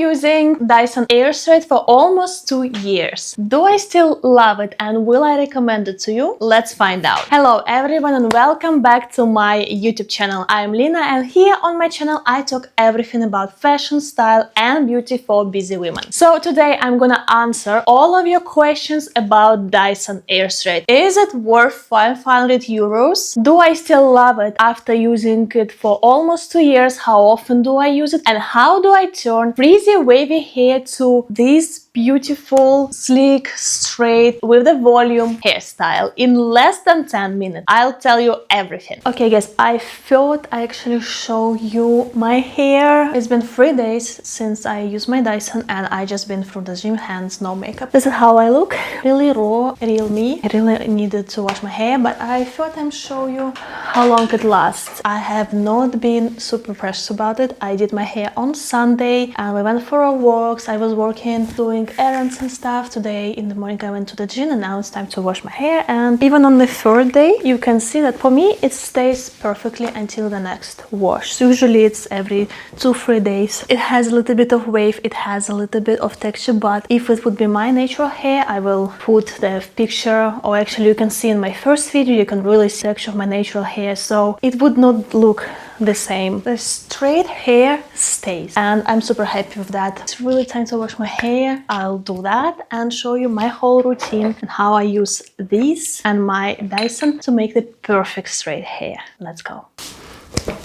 using Dyson Airstrait for almost 2 years. Do I still love it and will I recommend it to you? Let's find out. Hello everyone and welcome back to my YouTube channel. I'm Lina and here on my channel I talk everything about fashion, style and beauty for busy women. So today I'm gonna answer all of your questions about Dyson Airstrait. Is it worth 500 euros? Do I still love it after using it for almost 2 years? How often do I use it? And how do I turn frizzy wavy hair to this beautiful, sleek, straight, with the volume hairstyle in less than 10 minutes? I'll tell you everything. Okay guys, I thought I actually show you my hair. It's been 3 days since I used my Dyson and I just been through the gym, hands, no makeup. This is how I look. Really raw, real me. I really needed to wash my hair, but I thought I'd show you how long it lasts. I have not been super precious about it. I did my hair on Sunday and we went for a walks. I was working, doing errands and stuff. Today in the morning I went to the gym and now it's time to wash my hair, and even on the 3rd day you can see that for me it stays perfectly until the next wash. So usually it's every 2-3 days. It has a little bit of wave, it has a little bit of texture, but if it would be my natural hair I will put the picture, or actually you can see in my first video you can really see the texture of my natural hair, so it would not look the same. The straight hair stays and I'm super happy with that. It's really time to wash my hair. I'll do that and show you my whole routine and how I use this and my Dyson to make the perfect straight hair. Let's go.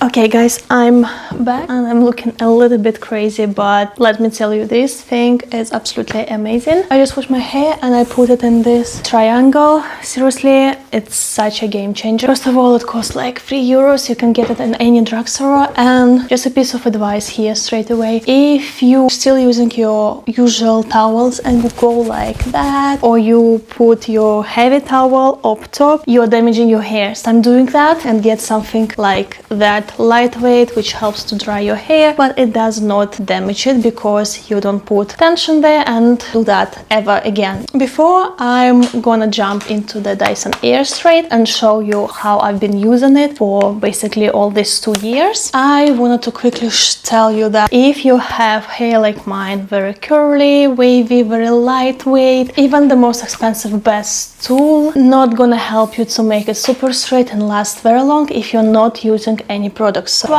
Okay guys, I'm back and I'm looking a little bit crazy, but let me tell you, this thing is absolutely amazing. I just washed my hair and I put it in this triangle. Seriously, it's such a game changer. First of all, it costs like 3 euros. You can get it in any drugstore. And just a piece of advice here straight away: if you're still using your usual towels and you go like that, or you put your heavy towel up top, you're damaging your hair. Stop doing that and get something like that, lightweight, which helps to dry your hair, but it does not damage it because you don't put tension there, and do that ever again. Before I'm gonna jump into the Dyson Airstrait and show you how I've been using it for basically all these 2 years, I wanted to quickly tell you that if you have hair like mine, very curly, wavy, very lightweight, even the most expensive best tool not gonna help you to make it super straight and last very long if you're not using any products. So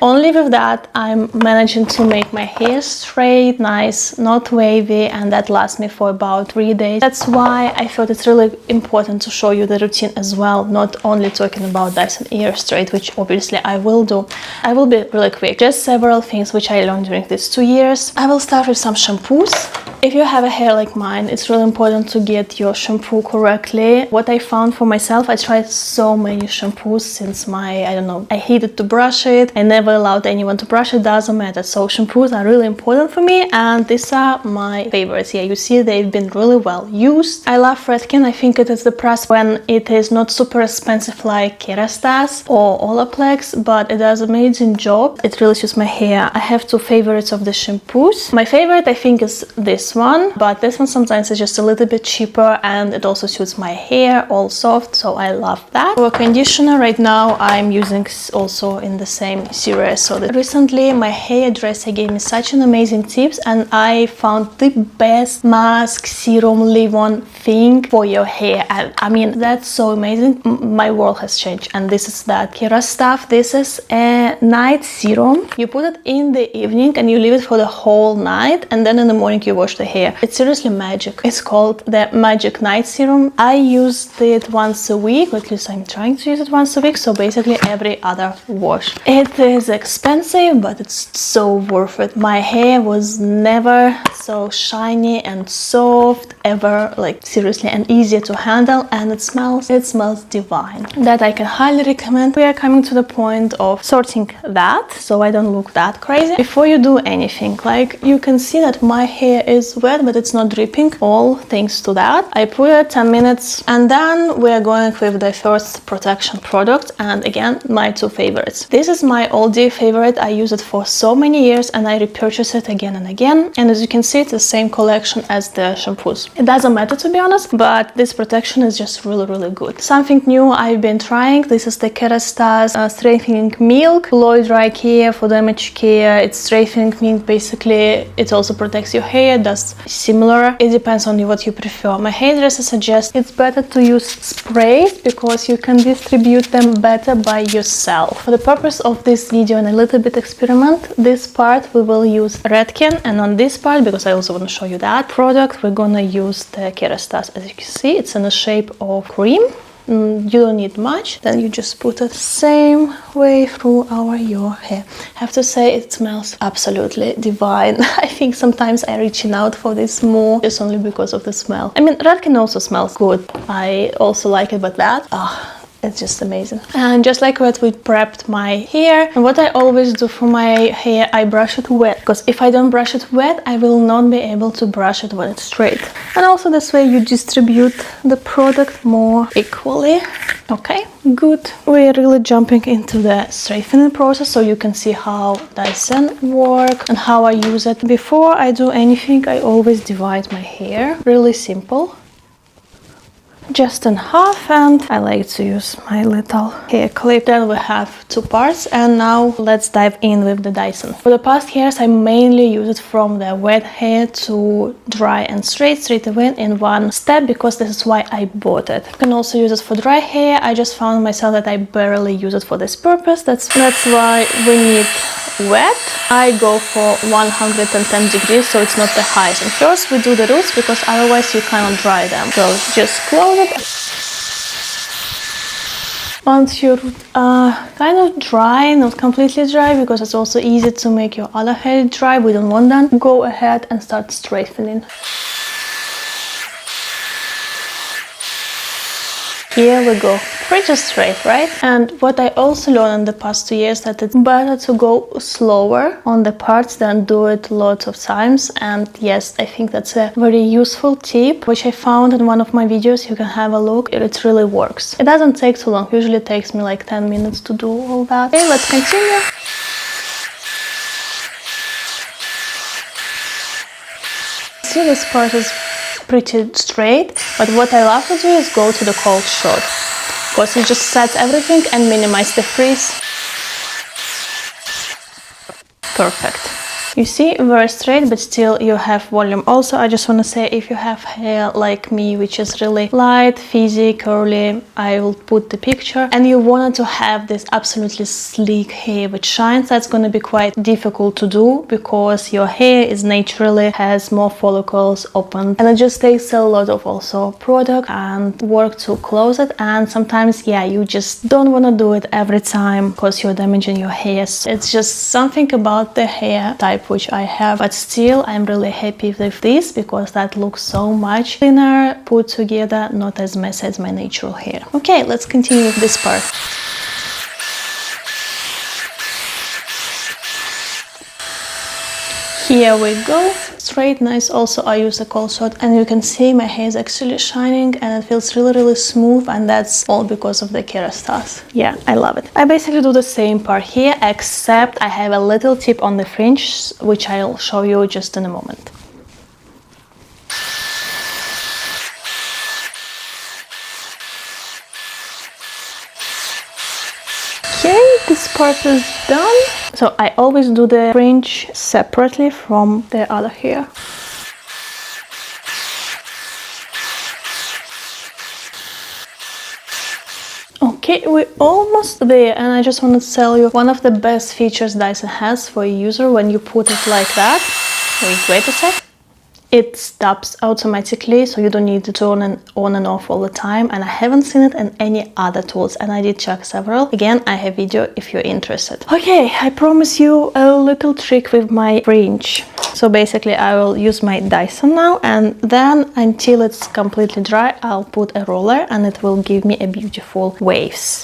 only with that I'm managing to make my hair straight, nice, not wavy, and that lasts me for about 3 days. That's why I thought it's really important to show you the routine as well, not only talking about Dyson Airstrait, which obviously I will do. I will be really quick. Just several things which I learned during these 2 years. I will start with some shampoos. If you have a hair like mine, it's really important to get your shampoo correctly. What I found for myself, I tried so many shampoos since I hated to brush it. I never allowed anyone to brush it, doesn't matter. So shampoos are really important for me, and these are my favorites. Yeah, you see they've been really well used. I love Redken. I think it is the price when it is not super expensive like Kerastase or Olaplex, but it does an amazing job. It really suits my hair. I have 2 favorites of the shampoos. My favorite I think is this one, but this one sometimes is just a little bit cheaper and it also suits my hair, all soft, so I love that. For conditioner right now I'm using also in the same series. So recently my hairdresser gave me such an amazing tips and I found the best mask serum leave-on thing for your hair, and I mean that's so amazing. My world has changed, and this is that Kera stuff. This is a night serum. You put it in the evening and you leave it for the whole night, and then in the morning you wash the hair. It's seriously magic. It's called the Magic Night Serum. I used it once a week, or at least I'm trying to use it once a week, so basically every other wash. It is expensive, but it's so worth it. My hair was never so shiny and soft ever, like seriously, and easier to handle, and it smells divine. That I can highly recommend. We are coming to the point of sorting that so I don't look that crazy. Before you do anything, like you can see that my hair is is wet, but it's not dripping, all thanks to that. I put it 10 minutes, and then we are going with the first protection product, and again, my two favorites. This is my oldie favorite. I use it for so many years, and I repurchase it again and again, and as you can see, it's the same collection as the shampoos. It doesn't matter, to be honest, but this protection is just really good. Something new I've been trying, this is the Aisrstrait strengthening milk, blow dry care for damaged care. It's strengthening milk, basically it also protects your hair, does similar. It depends on what you prefer. My hairdresser suggests it's better to use sprays because you can distribute them better by yourself. For the purpose of this video and a little bit experiment, this part we will use Redken, and on this part, because I also want to show you that product, we're gonna use the Aisrstrait. As you can see, it's in the shape of cream. You don't need much, then you just put it same way through your hair. I have to say it smells absolutely divine. I think sometimes I'm reaching out for this more just only because of the smell. I mean, Redken also smells good. I also like it, but that, it's just amazing. And just like what we prepped my hair, and what I always do for my hair, I brush it wet, because if I don't brush it wet, I will not be able to brush it when it's straight. And also this way you distribute the product more equally. Okay, good. We're really jumping into the straightening process, so you can see how Dyson works and how I use it. Before I do anything, I always divide my hair. Really simple. Just in half, and I like to use my little hair clip. Then we have two parts, and now let's dive in with the Dyson. For the past years, I mainly use it from the wet hair to dry and straight away in one step, because this is why I bought it. You can also use it for dry hair. I just found myself that I barely use it for this purpose. That's why we need wet. I go for 110 degrees, so it's not the highest. And first we do the roots, because otherwise you cannot dry them. So just close it. Once your roots are kind of dry, not completely dry, because it's also easy to make your other hair dry, we don't want that, go ahead and start straightening. Here we go, pretty straight, right? And what I also learned in the past 2 years, that it's better to go slower on the parts than do it lots of times. And yes, I think that's a very useful tip, which I found in one of my videos. You can have a look, it really works. It doesn't take too long, usually it takes me like 10 minutes to do all that. Okay, let's continue. See, this part is pretty straight, but what I love to do is go to the cold shot, because it just sets everything and minimize the frizz. Perfect. You see, very straight, but still you have volume. Also, I just want to say, if you have hair like me, which is really light, frizzy, curly, I will put the picture, and you wanted to have this absolutely sleek hair which shines, that's going to be quite difficult to do, because your hair is naturally has more follicles open, and it just takes a lot of also product and work to close it. And sometimes, yeah, you just don't want to do it every time because you're damaging your hair. It's just something about the hair type which I have, but still I'm really happy with this, because that looks so much thinner, put together, not as messy as my natural hair. Okay, let's continue with this part. Here we go, straight, nice. Also I use a cold shot, and you can see my hair is actually shining, and it feels really smooth, and that's all because of the Aisrstrait. Yeah, I love it. I basically do the same part here, except I have a little tip on the fringe, which I'll show you just in a moment. Okay, this part is done. So I always do the fringe separately from the other hair. Okay, we're almost there, and I just want to tell you one of the best features Dyson has for a user when you put it like that. Wait a sec. It stops automatically, so you don't need to turn it on and off all the time, and I haven't seen it in any other tools, and I did check several. Again, I have video if you're interested. Okay, I promise you a little trick with my fringe. So basically I will use my Dyson now, and then until it's completely dry, I'll put a roller, and it will give me a beautiful waves.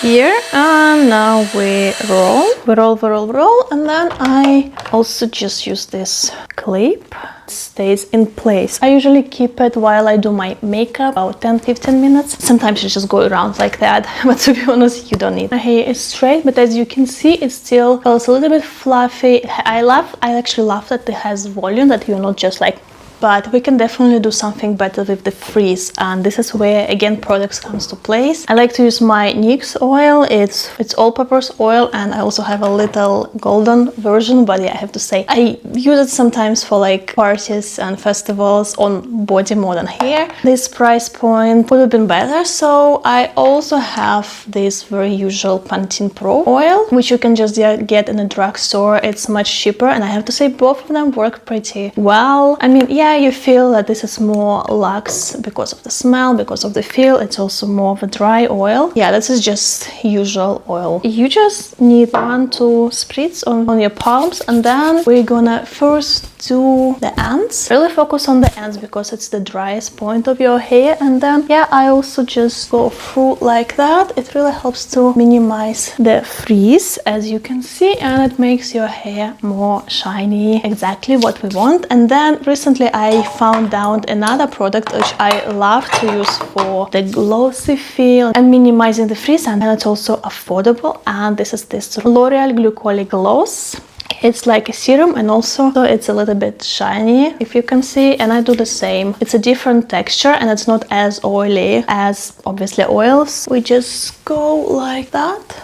here, and now we roll, and then I also just use this clip. It stays in place. I usually keep it while I do my makeup, about 10-15 minutes. Sometimes you just go around like that, but to be honest, you don't need. My hair is straight, but as you can see, it still feels a little bit fluffy. I actually love that it has volume, that you're not just like, but we can definitely do something better with the frizz, and this is where again products comes to place. I like to use my NYX oil. It's all-purpose oil, and I also have a little golden version, but yeah, I have to say I use it sometimes for like parties and festivals on body more than hair. This price point would have been better, so I also have this very usual Pantene Pro oil, which you can just get in a drugstore. It's much cheaper, and I have to say both of them work pretty well. I mean, yeah, you feel that this is more luxe because of the smell, because of the feel. It's also more of a dry oil. Yeah, this is just usual oil. You just need 1-2 spritz on your palms, and then we're gonna first do the ends. Really focus on the ends because it's the driest point of your hair, and then yeah, I also just go through like that. It really helps to minimize the frizz, as you can see, and it makes your hair more shiny, exactly what we want. And then recently I found out another product which I love to use for the glossy feel and minimizing the frizz, and it's also affordable, and this is this L'Oreal Glycolic Gloss. It's like a serum, and also it's a little bit shiny, if you can see, and I do the same. It's a different texture, and it's not as oily as obviously oils. We just go like that.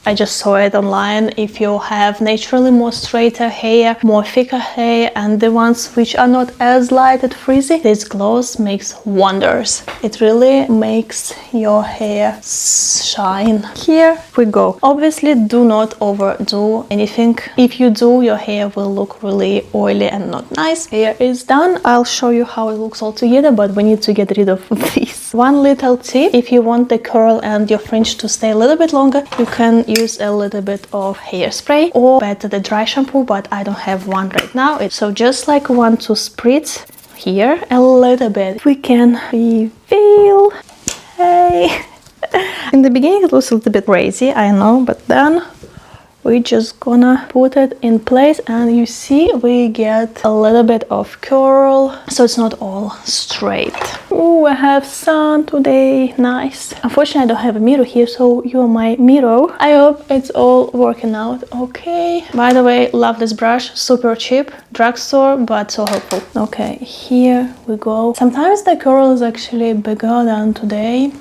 I just saw it online. If you have naturally more straighter hair, more thicker hair, and the ones which are not as light and frizzy, this gloss makes wonders. It really makes your hair shine. Here we go. Obviously, do not overdo anything. If you do, your hair will look really oily and not nice. Hair is done. I'll show you how it looks all together, but we need to get rid of this. One little tip: if you want the curl and your fringe to stay a little bit longer, you can use a little bit of hairspray, or better the dry shampoo, but I don't have one right now. So just like 1-2 spritz here, a little bit. We can reveal. Hey. In the beginning it was a little bit crazy, I know, but then we're just gonna put it in place, and you see we get a little bit of curl, so it's not all straight. Oh, I have sun today, nice. Unfortunately, I don't have a mirror here, so you're my mirror. I hope it's all working out okay. By the way, love this brush, super cheap, drugstore, but so helpful. Okay, here we go. Sometimes the curl is actually bigger than today.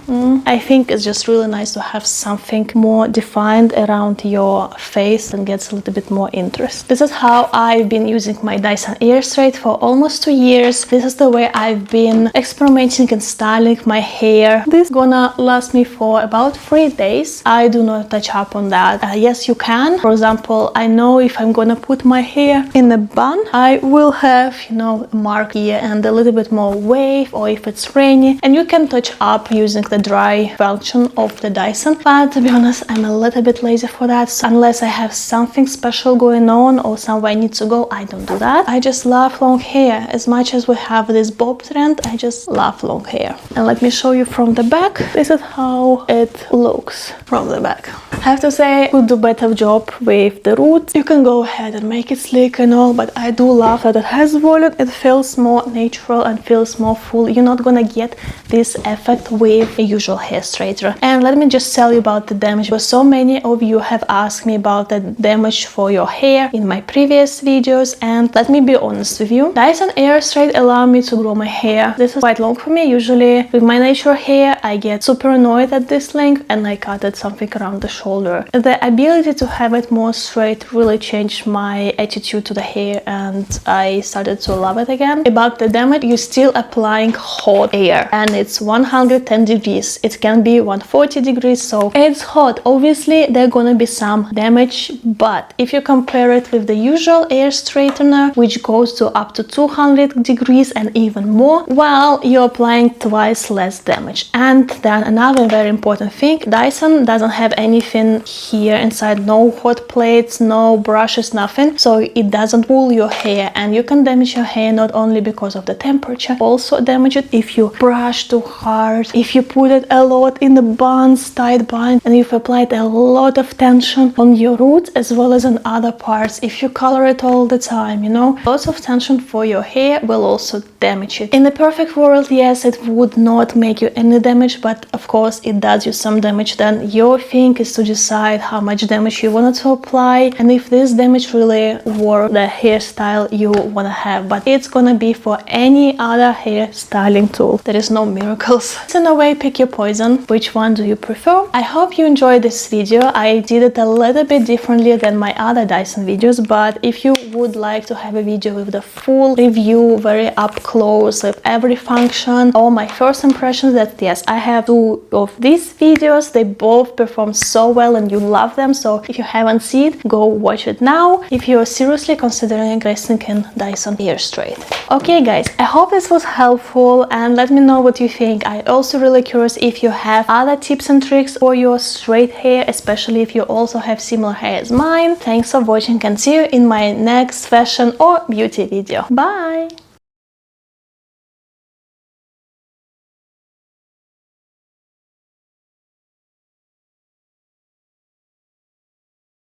I think it's just really nice to have something more defined around your face and gets a little bit more interest. This is how I've been using my Dyson Airstrait for almost 2 years. This is the way I've been experimenting and styling my hair. This is gonna last me for about 3 days. I do not touch up on that. Yes, you can. For example, I know if I'm gonna put my hair in a bun, I will have, you know, a mark here and a little bit more wave, or if it's rainy, and you can touch up using the dry function of the Dyson. But to be honest, I'm a little bit lazy for that, so unless I have something special going on or somewhere I need to go, I don't do that. I just love long hair. As much as we have this bob trend, I just love long hair. And let me show you from the back. This is how it looks from the back. I have to say, could do better job with the roots. You can go ahead and make it slick and all, but I do love that it has volume. It feels more natural and feels more full. You're not gonna get this effect with a usual hair straightener. And let me just tell you about the damage, because so many of you have asked me about the damage for your hair in my previous videos, and let me be honest with you. Dyson Airstrait allow me to grow my hair. This is quite long for me. Usually with my natural hair, I get super annoyed at this length and I cut it something around the shoulder. The ability to have it more straight really changed my attitude to the hair, and I started to love it again. About the damage, you're still applying hot air, and it's 110 degrees. It can be 140 degrees, so it's hot. Obviously, there are gonna be some damage damage, but if you compare it with the usual air straightener, which goes to up to 200 degrees and even more, well, you're applying twice less damage. And then another very important thing, Dyson doesn't have anything here inside, no hot plates, no brushes, nothing, so it doesn't pull your hair, and you can damage your hair not only because of the temperature, also damage it if you brush too hard, if you put it a lot in the buns, tight bun, and you've applied a lot of tension on your roots as well as on other parts. If you color it all the time, you know, lots of tension for your hair will also damage it. In the perfect world, yes, it would not make you any damage, but of course it does you some damage. Then your thing is to decide how much damage you wanted to apply and if this damage really works the hairstyle you want to have. But it's gonna be for any other hair styling tool. There is no miracles. So in a way, pick your poison. Which one do you prefer? I hope you enjoyed this video. I did it a little bit differently than my other Dyson videos, but if you would like to have a video with the full review, very up close with every function, all my first impressions, that yes, I have 2 of these videos. They both perform so well and you love them, so if you haven't seen it, go watch it now if you're seriously considering investing in Dyson Airstrait. Okay guys, I hope this was helpful and let me know what you think. I'm also really curious if you have other tips and tricks for your straight hair, especially if you also have similar hair as mine. Thanks for watching and see you in my next fashion or beauty video. Bye!